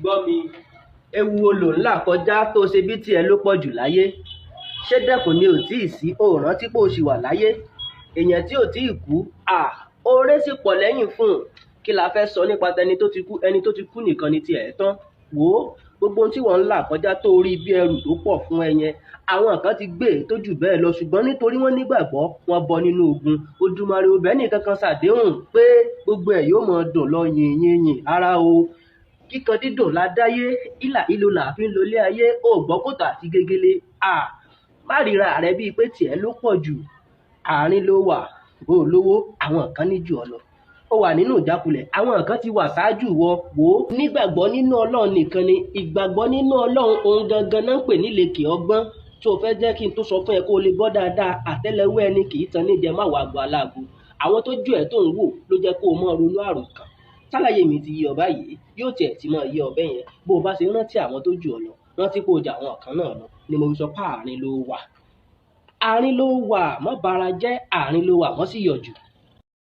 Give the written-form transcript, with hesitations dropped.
gbọ́ mi, ewu wo lò ń là kọjá tó ṣe bí tiẹ̀ ló pọ̀ jù láyé? Ṣé dẹ́kun ni ò tí ì sí, o rántí pé o ṣì wà láyé? Èèyàn tí ò tí ì kú, oore sì pọ̀ lẹ́yìn fún un. Kí la fẹ́ sọ nípa tẹni tó ti kú? Ẹni tó ti kú nìkan ni tiẹ̀ tán. Wò ó, gbogbo ohun tí wọ́n ń là kọjá tó rí bí ẹrù tó pọ̀ fún ẹ yẹn, àwọn kan ti gbé tó jù bẹ́ẹ̀ lọ, ṣùgbọ́n nítorí wọ́n nígbàgbọ́, wọ́n bọ́ nínú ogun. Òdùmarè ò bẹ́ẹ̀ nìkankan ṣàdéhùn pé gbogbo ẹ̀ yóò mọ dùn lọ yìnyín ara o. Kíkan dídùn la dáyé, ìlà ìlò là fi ń lolé ayé, ò gbọ́ kòtò àti gegele. Má ríra rẹ bíi pé tiẹ̀ ló pọ̀ jù. Àárín ló wà, bó lówó, àwọn kan ní jù ọ lọ. Ó wà nínú ìjákulẹ̀, àwọn kan ti wà ṣáájú wọ. Wò ó, nígbàgbọ́ nínú Ọlọ́run nìkan ni. Ìgbàgbọ́ nínú Ọlọ́run ohun gangan náà ń pè nílẹ̀kẹ̀ ọgbọ́n. Tí o fẹ́ jẹ́ kí n tó sọ fún ẹ kó o lè gbọ́ dáadáa, àtẹ́lẹwọ́ ẹni kì í tan ní jẹ má wàá gbọ́ aláàgbo. Àwọn tó jù ẹ́ tó ń wò ló jẹ́ kó o mọ́ ronú àròkàn. Ṣàlàyé mi ti yé ọ báyìí, yóò tiẹ̀ ti máa yé ọ bẹ́ẹ̀ yẹn. Bó o bá ṣe rántí àwọn tó jù ọ lọ, rántí pé o jà àwọn kan náà lọ, ni mo sọ pé àárín ló wà. Àárín ló wà, má bara jẹ́, àárín ló wà, wọ́n sì yọ̀ jù.